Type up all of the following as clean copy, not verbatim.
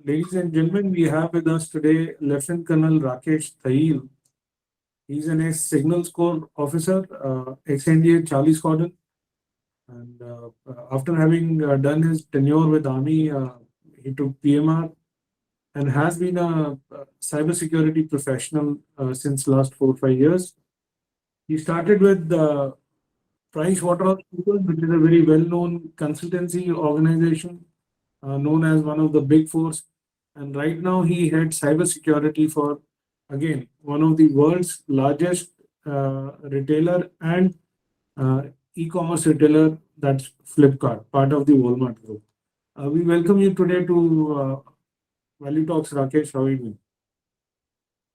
Ladies and gentlemen, we have with us today Lieutenant Colonel Rakesh Thayyil. He's an ex-Signals Corps officer, ex-NDA Charlie Squadron, and after having done his tenure with Army, he took PMR and has been a cybersecurity professional since last 4 or 5 years. He started with PricewaterhouseCoopers, which is a very well-known consultancy organization known as one of the big fours. And right now he heads cybersecurity for, again, one of the world's largest retailer and uh, e-commerce retailer, that's Flipkart, part of the Walmart group. We welcome you today to Value Talks, Rakesh. How are you doing?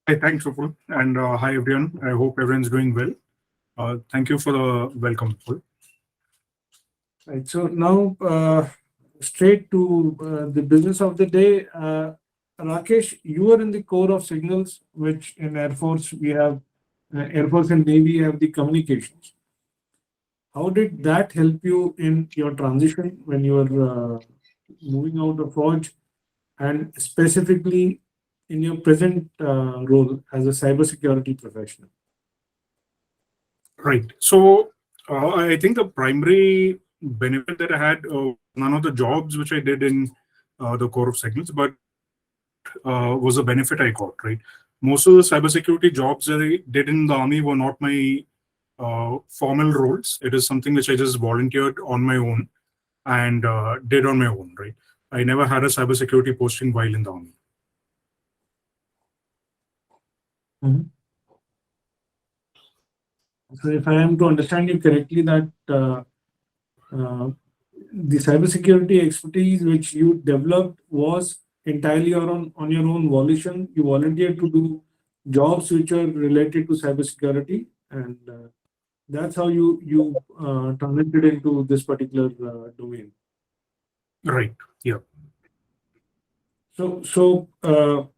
Hi, thanks, Vipul, and hi everyone. I hope everyone's doing well. Thank you for the welcome, Vipul. Right. So now, straight to the business of the day. Rakesh, you are in the core of signals, which in Air Force we have, Air Force and Navy have the communications. How did that help you in your transition when you were moving out of Forge, and specifically in your present role as a cybersecurity professional? Right. So I think the primary benefit that I had, none of the jobs which I did in the core of signals, but was a benefit I got. Right. Most of the cybersecurity jobs that I did in the Army were not my formal roles. It is something which I just volunteered on my own and did on my own. Right. I never had a cybersecurity posting while in the Army. Mhm. So, if I am to understand you correctly, that uh, the cybersecurity expertise which you developed was entirely on your own volition. You volunteered to do jobs which are related to cybersecurity, and that's how you transited into this particular domain. Right. Yeah. So, to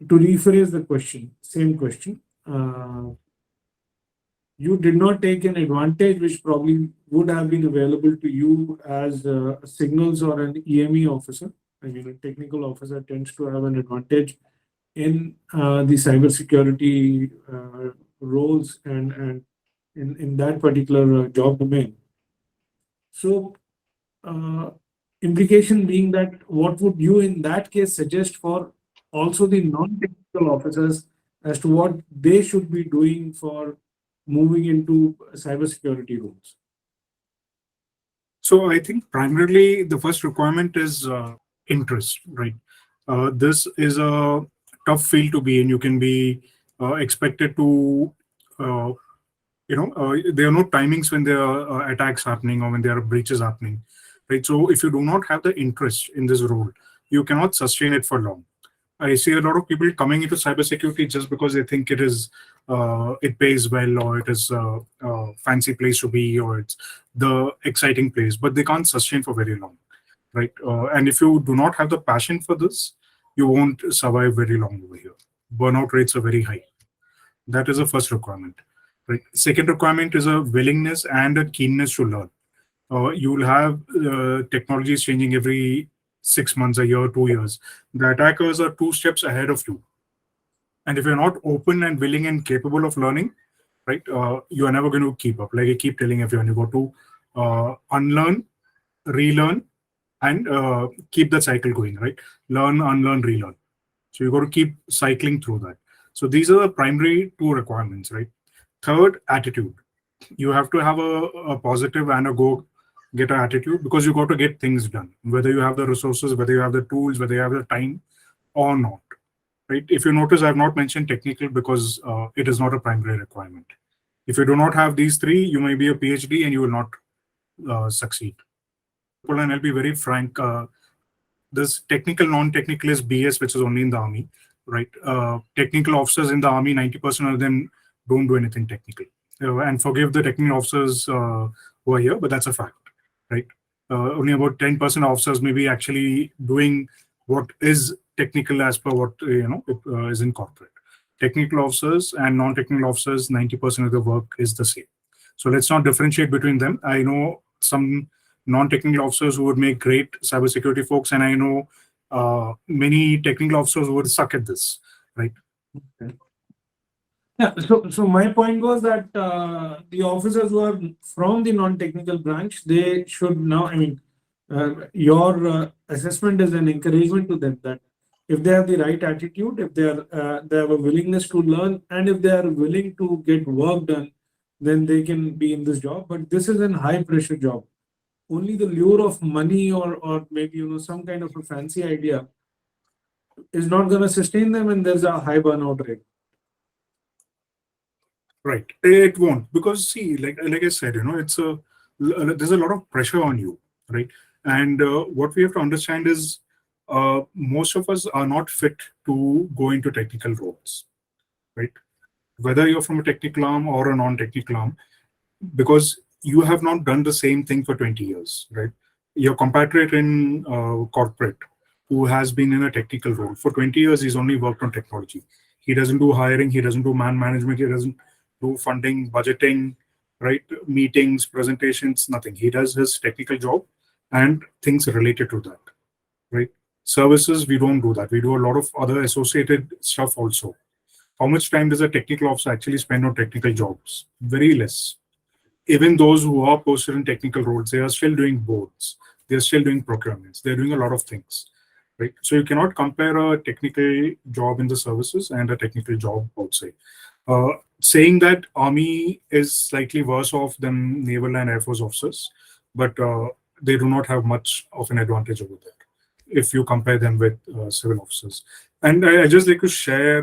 rephrase the question, same question. You did not take an advantage which probably would have been available to you as a signals or an EME officer. I mean, a technical officer tends to have an advantage in the cybersecurity roles and in that particular job domain. So, uh, implication being that what would you in that case suggest for also the non-technical officers as to what they should be doing for moving into cybersecurity roles? So I think primarily the first requirement is interest, right? This is a tough field to be in. You can be expected to, uh, there are no timings when there are attacks happening or when there are breaches happening, right? So if you do not have the interest in this role, you cannot sustain it for long. I see a lot of people coming into cybersecurity just because they think it pays well, or it is a fancy place to be, or it's the exciting place, but they can't sustain for very long, right? And if you do not have the passion for this, you won't survive very long over here. Burnout rates are very high. That is the first requirement, right? Second requirement is a willingness and a keenness to learn. You will have technologies changing every 6 months, a year, 2 years. The attackers are 2 steps ahead of you. And if you're not open and willing and capable of learning, right, you are never going to keep up. Like I keep telling everyone, you got to unlearn, relearn, and keep the cycle going, right? Learn, unlearn, relearn. So you got to keep cycling through that. So these are the primary two requirements, right? Third, attitude. You have to have a positive and a go getter attitude, because you got to get things done, whether you have the resources, whether you have the tools, whether you have the time or not, right? If you notice, I've not mentioned technical because it is not a primary requirement. If you do not have these three, you may be a PhD and you will not succeed. Well, and I'll be very frank, this technical non-technical is BS, which is only in the Army, right? Technical officers in the Army, 90% of them don't do anything technical. And forgive the technical officers who are here, but that's a fact, right? Only about 10% of officers may be actually doing what is technical as per what is in corporate. Technical officers and non-technical officers, 90% of the work is the same. So let's not differentiate between them. I know some non-technical officers who would make great cybersecurity folks, and I know many technical officers would suck at this, right? Okay. Yeah, so my point was that the officers who are from the non-technical branch, they should now, I mean, your assessment is an encouragement to them that if they have the right attitude, if they have a willingness to learn, and if they are willing to get work done, then they can be in this job. But this is a high pressure job. Only the lure of money or maybe some kind of a fancy idea is not going to sustain them, and there's a high burnout rate. Right. It won't, because see, like I said, it's there's a lot of pressure on you, right? And what we have to understand is most of us are not fit to go into technical roles, right? Whether you're from a technical arm or a non-technical arm, because you have not done the same thing for 20 years, right? Your compatriot in corporate who has been in a technical role for 20 years, he's only worked on technology. He doesn't do hiring, he doesn't do man management, he doesn't do funding, budgeting, right? Meetings, presentations, nothing. He does his technical job and things related to that, right? Services, we don't do that. We do a lot of other associated stuff also. How much time does a technical officer actually spend on technical jobs? Very less. Even those who are posted in technical roles, they are still doing boards, they're still doing procurements, they're doing a lot of things, right? So you cannot compare a technical job in the services and a technical job outside. Saying that army is slightly worse off than naval and air force officers, but they do not have much of an advantage over there if you compare them with civil officers. And I just like to share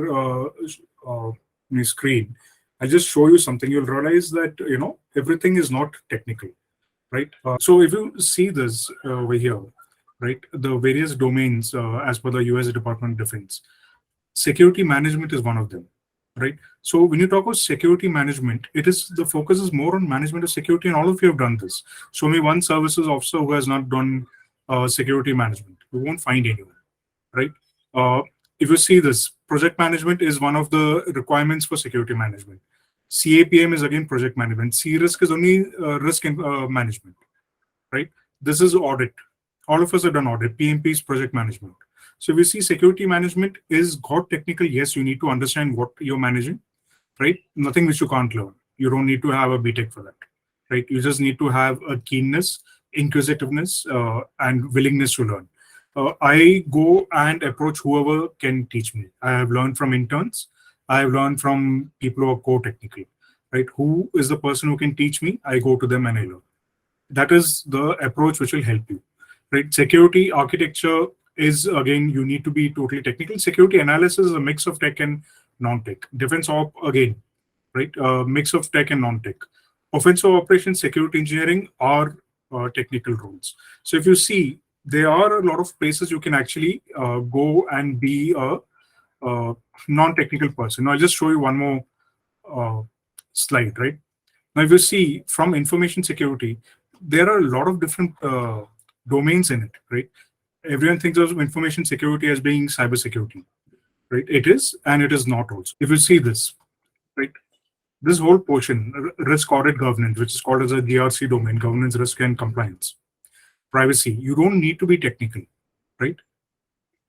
my screen. I just show you something. You'll realize that everything is not technical, right? So if you see this over here, right, the various domains as per the US Department of Defense, security management is one of them, right? So when you talk about security management, it is the focus is more on management of security, and all of you have done this. Show me one services officer who has not done security management. You won't find anyone, right? Uh, if you see this, project management is one of the requirements for security management. CAPM is again project management. C-risk is only risk management, right? This is audit. All of us have done audit. PMP is project management. So we see security management is got technical. Yes, you need to understand what you're managing, right? Nothing which you can't learn. You don't need to have a BTech for that, right? You just need to have a keenness, inquisitiveness, and willingness to learn. I go and approach whoever can teach me. I have learned from interns. I have learned from people who are core technical, right? Who is the person who can teach me? I go to them and I learn. That is the approach which will help you, right? Security architecture is, again, you need to be totally technical. Security analysis is a mix of tech and non-tech. Defense op, again, right? Mix of tech and non-tech. Offensive operations, security engineering are technical roles. So if you see, there are a lot of places you can actually go and be a non-technical person. Now I'll just show you one more slide, right? Now, if you see from information security, there are a lot of different domains in it, right? Everyone thinks of information security as being cybersecurity, right? It is, and it is not also. If you see this, right, this whole portion, risk audit governance, which is called as a GRC domain, governance, risk, and compliance, privacy, you don't need to be technical, right?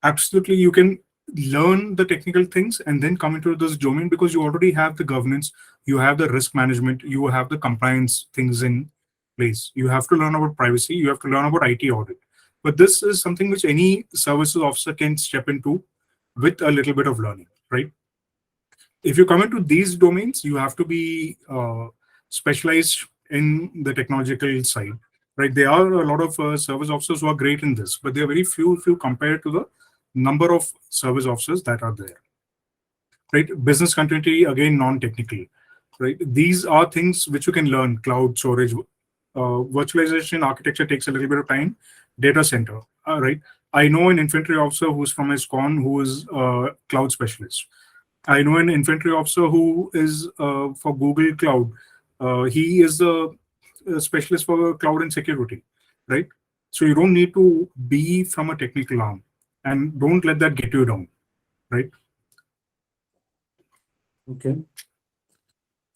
Absolutely, you can learn the technical things and then come into this domain because you already have the governance, you have the risk management, you have the compliance things in place. You have to learn about privacy, you have to learn about IT audit. But this is something which any services officer can step into with a little bit of learning, right? If you come into these domains, you have to be specialized in the technological side, right? There are a lot of service officers who are great in this, but there are very few if you compare to the number of service officers that are there, right? Business continuity, again, non-technical, right? These are things which you can learn. Cloud storage, virtualization architecture takes a little bit of time. Data center, right? I know an infantry officer who's from ISKCON who is a cloud specialist. I know an infantry officer who is for Google Cloud. He is a specialist for cloud and security, right? So you don't need to be from a technical arm, and don't let that get you down, right? Okay,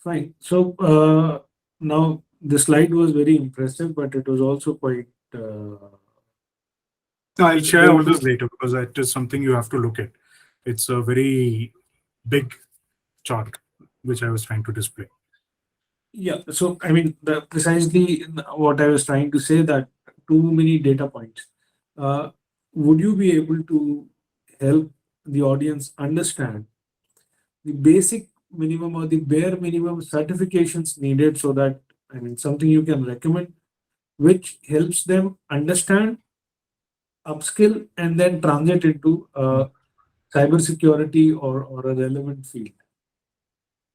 fine. So now the slide was very impressive, but it was also quite I'll share all this later because that is something you have to look at. It's a very big chart which I was trying to display. Yeah, so I mean, precisely what I was trying to say, that too many data points. Uh, would you be able to help the audience understand the basic minimum or the bare minimum certifications needed, so that, I mean, something you can recommend which helps them understand, upskill, and then transit into cybersecurity or a relevant field?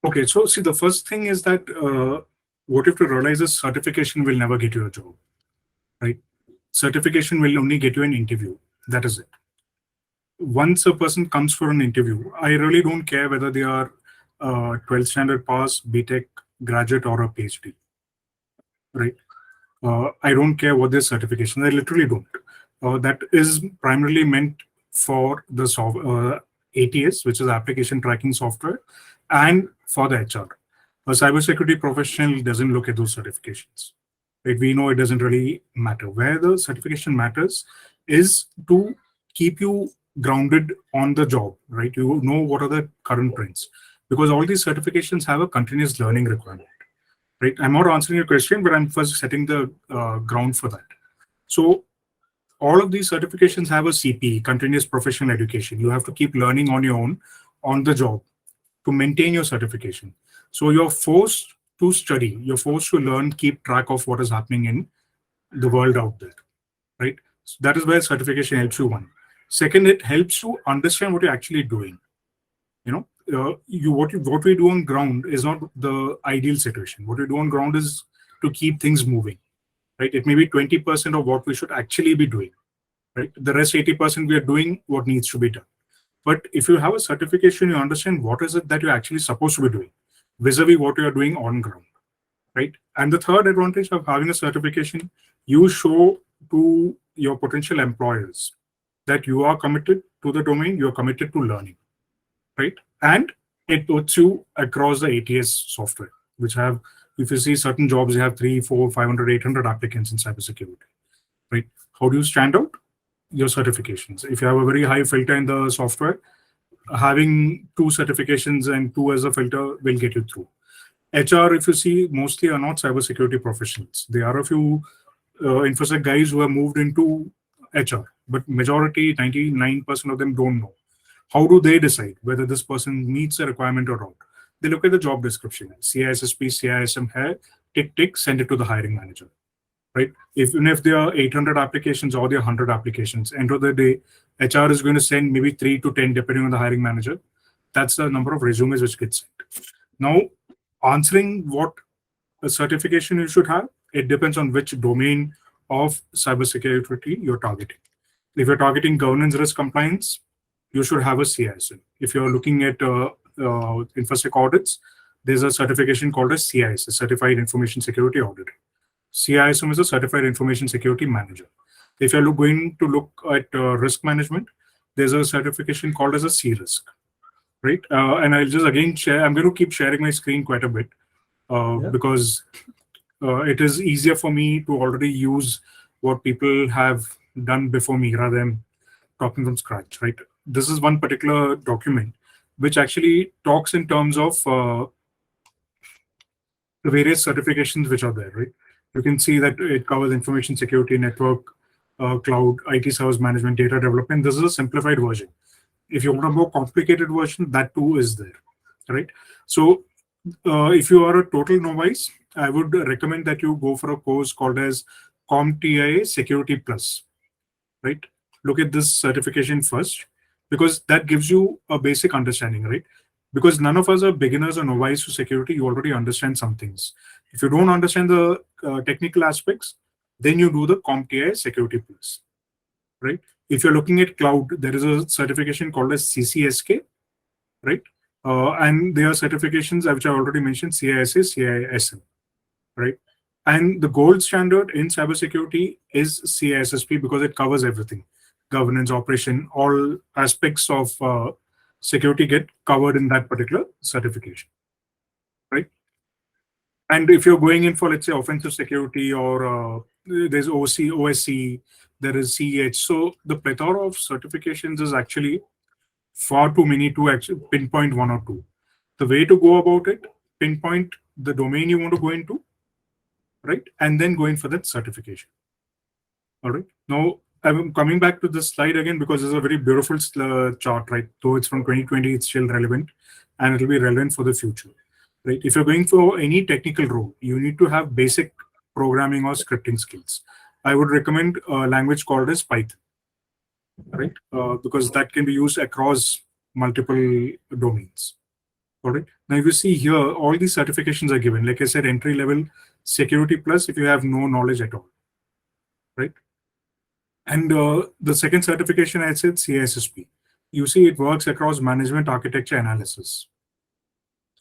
Okay, so see, the first thing is that what you have to realize is certification will never get you a job, right? Certification will only get you an interview. That is it. Once a person comes for an interview, I really don't care whether they are 12th standard pass, BTech graduate, or a PhD, right? I don't care what their certification. I literally don't. That is primarily meant for the ATS, which is application tracking software, and for the HR. A cybersecurity professional doesn't look at those certifications. Right? We know it doesn't really matter. Where the certification matters is to keep you grounded on the job, right? You know what are the current trends, because all these certifications have a continuous learning requirement, right? I'm not answering your question, but I'm first setting the ground for that. So all of these certifications have a CPE, continuous professional education. You have to keep learning on your own, on the job, to maintain your certification. So you're forced to study, you're forced to learn, keep track of what is happening in the world out there, right? So that is where certification helps you. One. Second, it helps you understand what you're actually doing. You know, what we do on ground is not the ideal situation. What we do on ground is to keep things moving, right? It may be 20% of what we should actually be doing, right? The rest 80% we are doing what needs to be done. But if you have a certification, you understand what is it that you're actually supposed to be doing vis-a-vis what you are doing on ground, right? And the third advantage of having a certification, you show to your potential employers that you are committed to the domain, you are committed to learning, right? And it puts you across the ATS software, which have, if you see certain jobs, you have 3, 4, 500, 800 applicants in cybersecurity, right? How do you stand out? Your certifications. If you have a very high filter in the software, having 2 certifications and 2 as a filter will get you through. HR, if you see, mostly are not cybersecurity professionals. There are a few infosec guys who have moved into HR, but majority, 99% of them don't know. How do they decide whether this person meets the requirement or not? They look at the job description. CISSP, CISM hai, tick, tick, send it to the hiring manager, right? Even if there are 800 applications or there are 100 applications, end of the day, HR is going to send maybe 3 to 10, depending on the hiring manager. That's the number of resumes which gets sent. Now, answering what a certification you should have, it depends on which domain of cybersecurity you're targeting. If you're targeting governance risk compliance, you should have a CISM. If you're looking at infosec audits, there's a certification called a CIS, a Certified Information Security Auditor. CISM is a Certified Information Security Manager. If you're going to look at risk management, there's a certification called as a C-Risk, right? And I'll just again share, I'm going to keep sharing my screen quite a bit Yeah. because it is easier for me to already use what people have done before me rather than talking from scratch, right? This is one particular document which actually talks in terms of the various certifications which are there, right? You can see that it covers information security, network, cloud, IT service management, data development. This is a simplified version. If you want a more complicated version, that too is there, right? So if you are a total novice, I would recommend that you go for a course called as CompTIA Security Plus, right? Look at this certification first, because that gives you a basic understanding, right? Because none of us are beginners or novice to security. You already understand some things. If you don't understand the technical aspects, then you do the CompTIA Security Plus, right? If you're looking at cloud, there is a certification called as CCSK, right? And there are certifications which I already mentioned, CISA, CISM, right? And the gold standard in cybersecurity is CISSP because it covers everything: governance, operation, all aspects of security get covered in that particular certification, right? And if you're going in for, let's say, offensive security or there's OC, OSC, there is CEH. So the plethora of certifications is actually far too many to actually pinpoint one or two. The way to go about it, pinpoint the domain you want to go into, right? And then go in for that certification. All right. Now, I'm coming back to this slide again because it's a very beautiful chart, right? Though it's from 2020, it's still relevant and it'll be relevant for the future, right? If you're going for any technical role, you need to have basic programming or scripting skills. I would recommend a language called as Python, right? Because that can be used across multiple domains. All right. Now, if you see here, all these certifications are given. Like I said, entry level security plus if you have no knowledge at all, right? And the second certification, I said CISSP. You see, it works across management, architecture, analysis,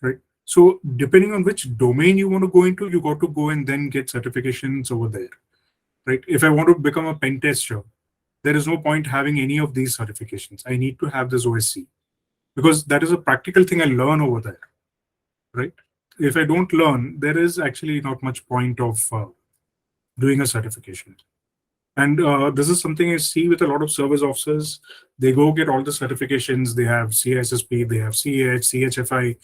right? So depending on which domain you want to go into, you got to go and then get certifications over there, right? If I want to become a pen tester, there is no point having any of these certifications. I need to have this OSC because that is a practical thing I learn over there, right? If I don't learn, there is actually not much point of doing a certification. And this is something I see with a lot of service officers. They go get all the certifications. They have CISSP, they have CH, CHFI,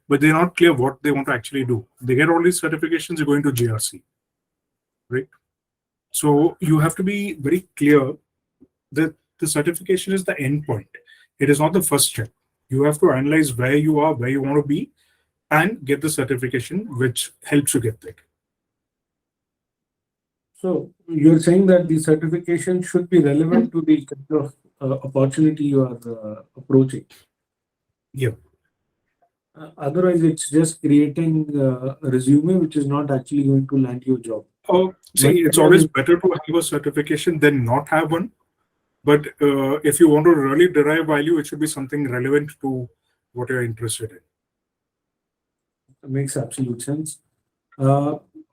but they're not clear what they want to actually do. They get all these certifications, they're going to GRC, right? So you have to be very clear that the certification is the end point. It is not the first step. You have to analyze where you are, where you want to be, and get the certification, which helps you get there. So you're saying that the certification should be relevant to the kind of opportunity you are approaching. Yeah. Otherwise, it's just creating a resume which is not actually going to land you a job. See, it's always better to have a certification than not have one. But if you want to really derive value, it should be something relevant to what you're interested in. It makes absolute sense.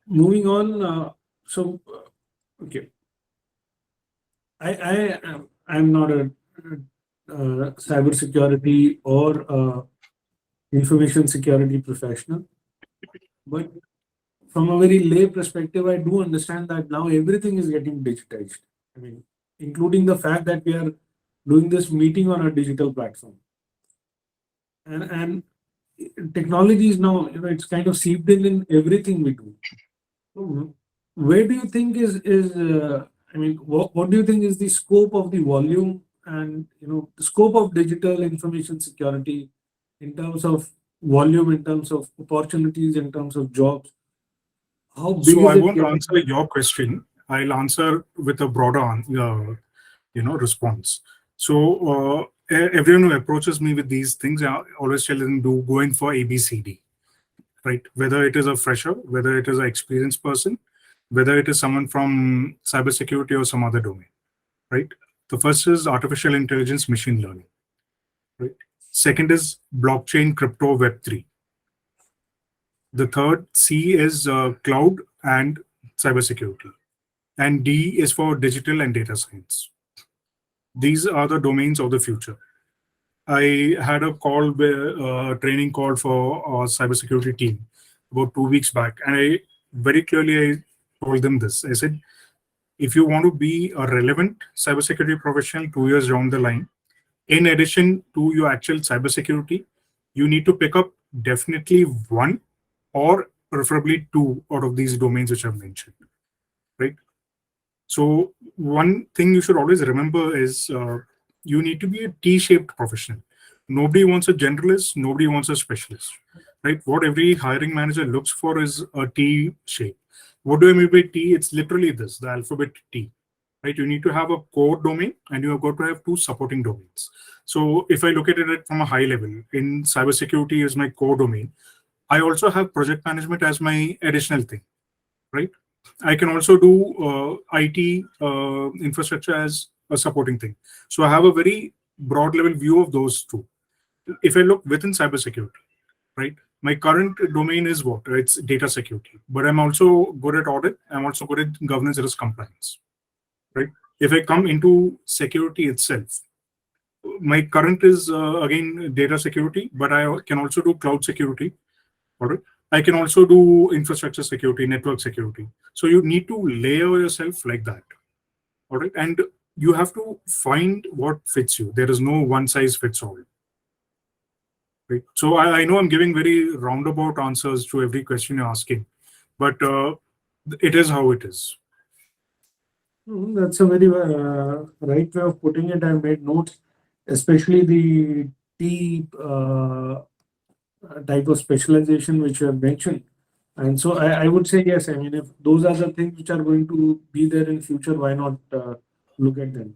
Moving on, okay. I'm not a cybersecurity or information security professional, but from a very lay perspective, I do understand that now everything is getting digitized. I mean, including the fact that we are doing this meeting on a digital platform, and technology is now, it's kind of seeped in everything we do. So where do you think I mean, what do you think is the scope of the volume and the scope of digital information security in terms of volume, in terms of opportunities, in terms of jobs? How big So is I it won't getting? answer your question. I'll answer with a broader, response. So everyone who approaches me with these things, I always tell them do go in for ABCD, right? Whether it is a fresher, whether it is an experienced person, whether it is someone from cybersecurity or some other domain, right? The first is artificial intelligence, machine learning, right? Second is blockchain, crypto, Web3. The third, C is cloud and cybersecurity. And D is for digital and data science. These are the domains of the future. I had a call, training call for our cybersecurity team about 2 weeks back, and I very clearly I told them this. I said, if you want to be a relevant cybersecurity professional 2 years down the line, in addition to your actual cybersecurity, you need to pick up definitely one or preferably two out of these domains which I've mentioned, right? So one thing you should always remember is you need to be a T-shaped professional. Nobody wants a generalist, nobody wants a specialist, right? What every hiring manager looks for is a T shape. What do I mean by T? It's literally this, the alphabet T, right? You need to have a core domain and you have got to have two supporting domains. So if I look at it from a high level, in cybersecurity is my core domain. I also have project management as my additional thing, right? I can also do IT infrastructure as a supporting thing. So I have a very broad level view of those two. If I look within cybersecurity, right, my current domain is what? It's data security, but I'm also good at audit. I'm also good at governance, risk, compliance, right? If I come into security itself, my current is again data security, but I can also do cloud security. All right. I can also do infrastructure security, network security. So you need to layer yourself like that. All right. And you have to find what fits you. There is no one size fits all. Right. So I know I'm giving very roundabout answers to every question you're asking, but it is how it is. That's a very right way of putting it. I made notes, especially the T type of specialization which you have mentioned. And so I would say yes. I mean, if those are the things which are going to be there in future, why not look at them?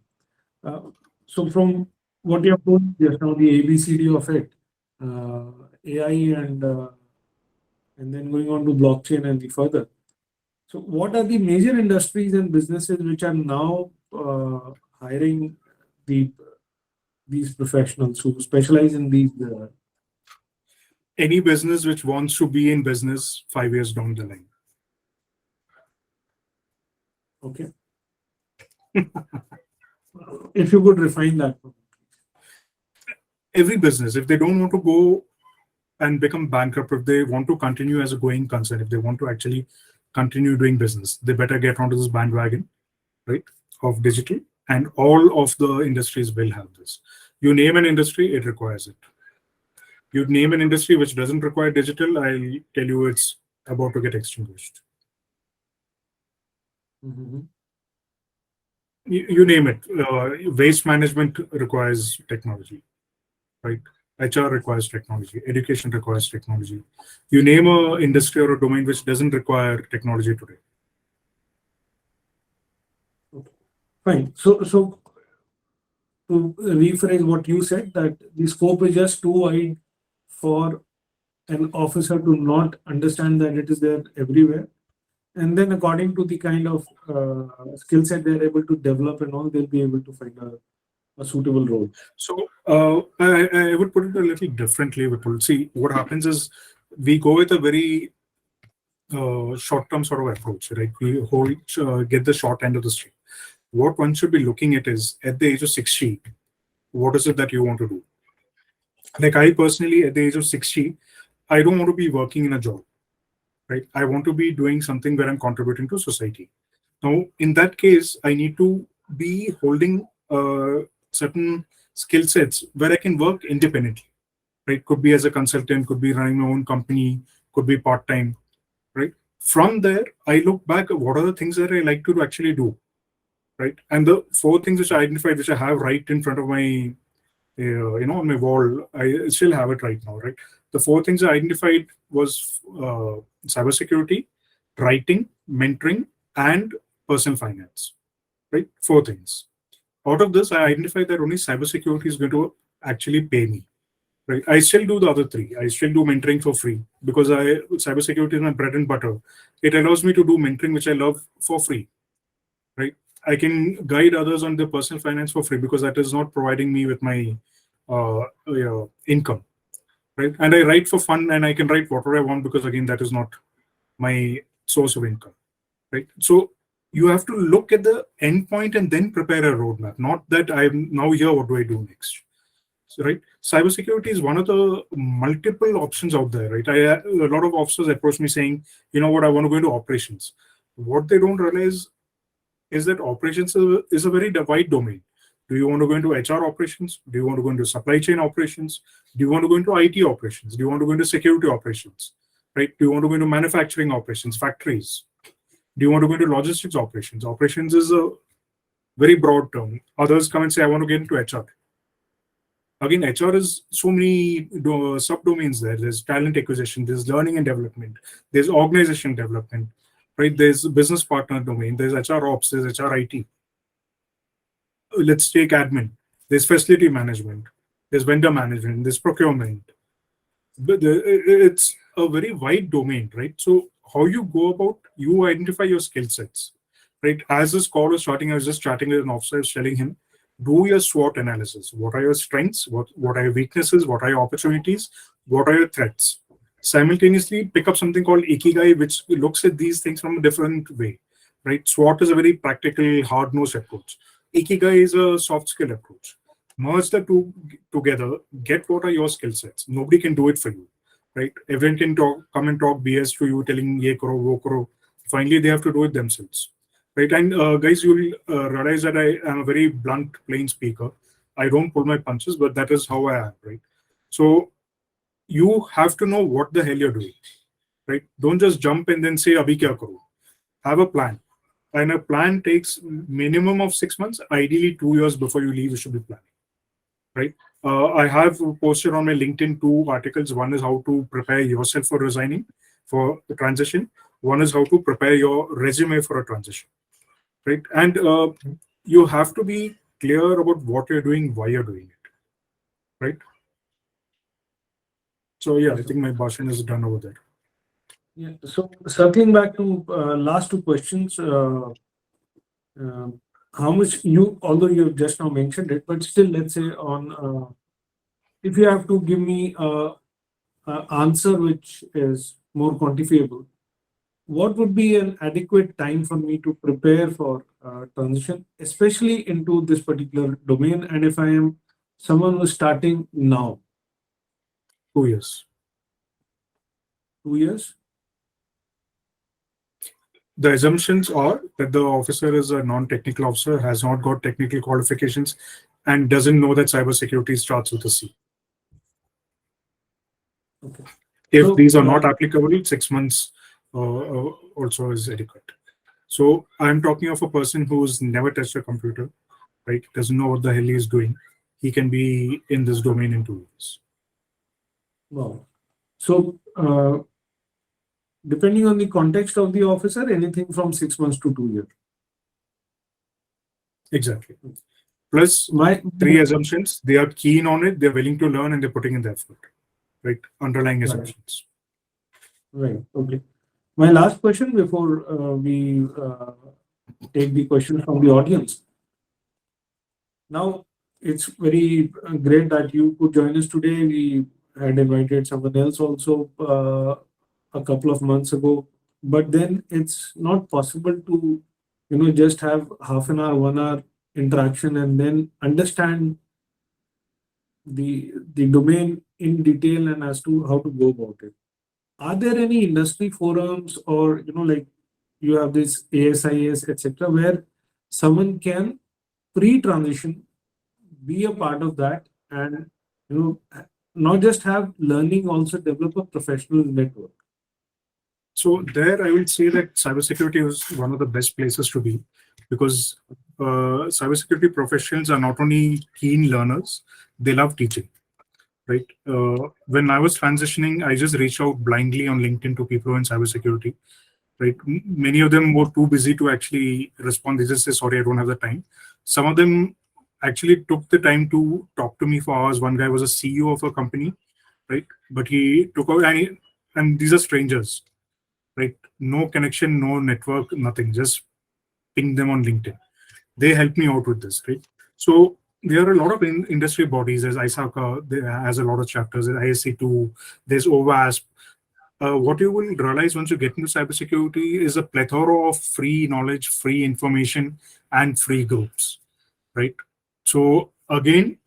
So from what you have told just now, the ABCD of it, AI and then going on to blockchain and the further. So what are the major industries and businesses which are now hiring the these professionals who specialize in these? Any business which wants to be in business 5 years down the line. Okay. If you could refine that. Every business, if they don't want to go and become bankrupt, if they want to continue as a going concern, if they want to actually continue doing business, they better get onto this bandwagon, right, of digital. And all of the industries will have this. You name an industry, it requires it. You name an industry which doesn't require digital, I'll tell you it's about to get extinguished. Mm-hmm. You name it. Waste management requires technology, right? HR requires technology. Education requires technology. You name a industry or a domain which doesn't require technology today. Fine. So to rephrase what you said, that the scope is just too wide for an officer to not understand that it is there everywhere. And then according to the kind of skill set they're able to develop and all, they'll be able to find a suitable role. So I would put it a little differently, Vipul. See, what happens is we go with a very short-term sort of approach, right? We get the short end of the stick. What one should be looking at is at the age of 60, what is it that you want to do? Like I personally, at the age of 60, I don't want to be working in a job, right? I want to be doing something where I'm contributing to society. Now, in that case, I need to be holding certain skill sets where I can work independently, right? Could be as a consultant, could be running my own company, could be part-time, right? From there, I look back at what are the things that I like to actually do, right? And the 4 things which I identified, which I have right in front of my, on my wall, I still have it right now, right? The 4 things I identified was cybersecurity, writing, mentoring, and personal finance, right? 4 things. Out of this, I identified that only cybersecurity is going to actually pay me, right? I still do the other 3. I still do mentoring for free because cybersecurity is my bread and butter. It allows me to do mentoring, which I love, for free, right? I can guide others on their personal finance for free because that is not providing me with my income, right? And I write for fun and I can write whatever I want because again, that is not my source of income, right? So you have to look at the endpoint and then prepare a roadmap, not that I'm now here, what do I do next? So, right? Cybersecurity is one of the multiple options out there, right? A lot of officers approach me saying, you know what, I want to go into operations. What they don't realize is that operations is a very wide domain. Do you want to go into HR operations? Do you want to go into supply chain operations? Do you want to go into IT operations? Do you want to go into security operations? Right? Do you want to go into manufacturing operations, factories? Do you want to go into logistics operations? Operations is a very broad term. Others come and say, I want to get into HR. Again, HR is so many subdomains there. There's talent acquisition, there's learning and development, there's organization development, right? There's business partner domain, there's HR ops, there's HR IT. Let's take admin. There's facility management, there's vendor management, there's procurement. But it's a very wide domain, right? So how you go about, you identify your skill sets, right? As this call was starting, I was just chatting with an officer, I was telling him, do your SWOT analysis. What are your strengths? What are your weaknesses? What are your opportunities? What are your threats? Simultaneously, pick up something called Ikigai, which looks at these things from a different way, right? SWOT is a very practical, hard-nosed approach. Ikigai is a soft skill approach. Merge the 2 together, get what are your skill sets. Nobody can do it for you, right? Everyone can come and talk BS to you, telling ye karo, wo karo. Finally, they have to do it themselves, right? And guys, you will realize that I am a very blunt, plain speaker. I don't pull my punches, but that is how I am, right? So you have to know what the hell you're doing, right? Don't just jump and then say, "Abhi kya karu?" Have a plan, and a plan takes minimum of 6 months. Ideally, 2 years before you leave, you should be planning, right? I have posted on my LinkedIn two articles. One is how to prepare yourself for resigning for the transition. One is how to prepare your resume for a transition, right? And you have to be clear about what you're doing, why you're doing it, right? So yeah, I think my bhashan is done over there. Yeah. So circling back to last two questions, how much you, although you have just now mentioned it, but still, let's say on, if you have to give me a answer which is more quantifiable, what would be an adequate time for me to prepare for transition, especially into this particular domain? And if I am someone who's starting now, 2 years. 2 years? The assumptions are that the officer is a non-technical officer, has not got technical qualifications, and doesn't know that cybersecurity starts with a C. Okay. If So, these are not applicable, 6 months also is adequate. So I'm talking of a person who's never touched a computer, right? Doesn't know what the hell he's doing. He can be in this domain in 2 years. wow. So, depending on the context of the officer, anything from 6 months to 2 years. Exactly. Plus, My three assumptions: they are keen on it, they're willing to learn, and they're putting in the effort. Right? Underlying Right. assumptions. Right. Okay. My last question before we take the questions from the audience. Now, it's very great that you could join us today. We had invited someone else also a couple of months ago, but then it's not possible to, just have half an hour, 1 hour interaction and then understand the domain in detail and as to how to go about it. Are there any industry forums or like you have this ASIS etc., where someone can pre-transition be a part of that and not just have learning, also develop a professional network? So there, I would say that cybersecurity is one of the best places to be, because cybersecurity professionals are not only keen learners, they love teaching. Right. When I was transitioning, I just reached out blindly on LinkedIn to people in cybersecurity. Right. Many of them were too busy to actually respond. They just say, "Sorry, I don't have the time." Some of them actually took the time to talk to me for hours. One guy was a CEO of a company, right? But he took out, and these are strangers, right? No connection, no network, nothing. Just ping them on LinkedIn. They helped me out with this, right? So there are a lot of industry bodies. There's ISACA, there has a lot of chapters. There's ISC2, there's OWASP. What you will realize once you get into cybersecurity is a plethora of free knowledge, free information, and free groups, right? So again,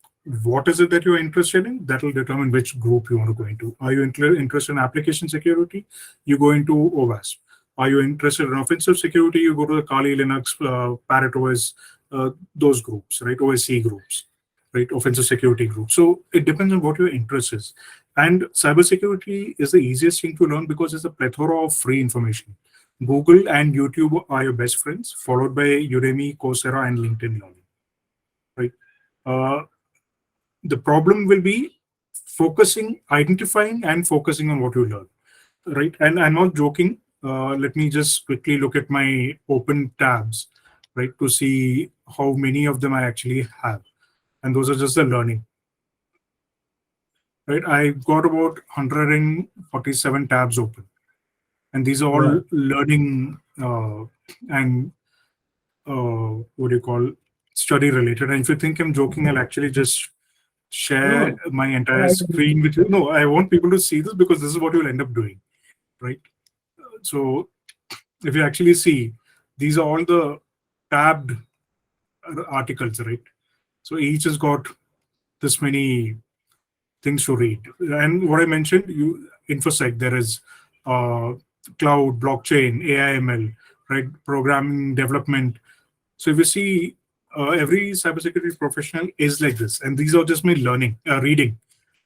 what is it that you're interested in? That will determine which group you want to go into. Are you interested in application security? You go into OWASP. Are you interested in offensive security? You go to the Kali, Linux, Parrot OS, those groups, right? OSC groups, right? Offensive security groups. So it depends on what your interest is. And cybersecurity is the easiest thing to learn because it's a plethora of free information. Google and YouTube are your best friends, followed by Udemy, Coursera, and LinkedIn Learning. Right. The problem will be identifying and focusing on what you learn. Right. And I'm not joking. Let me just quickly look at my open tabs, right, to see how many of them I actually have. And those are just the learning. Right. I've got about 147 tabs open. And these are all Right. learning and what do you call study related. And if you think I'm joking, I'll actually just share No, my entire I, screen with you. No, I want people to see this because this is what you'll end up doing, right? So if you actually see, these are all the tabbed articles, right? So each has got this many things to read. And what I mentioned, infosec, there is uh, cloud, blockchain, AI, ML, right? Programming, development. So if you see, every cybersecurity professional is like this, and these are just me learning, reading,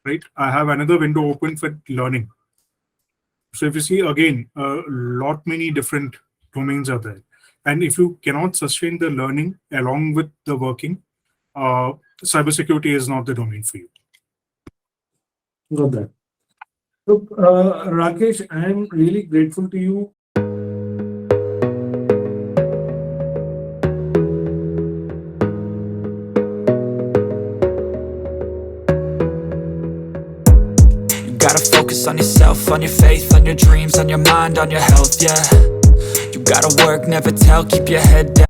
right? I have another window open for learning. So if you see again, a lot many different domains are there, and if you cannot sustain the learning along with the working, cybersecurity is not the domain for you. Got that. Look, Rakesh, I am really grateful to you. You gotta focus on yourself, on your faith, on your dreams, on your mind, on your health, yeah. You gotta work, never tell, keep your head down.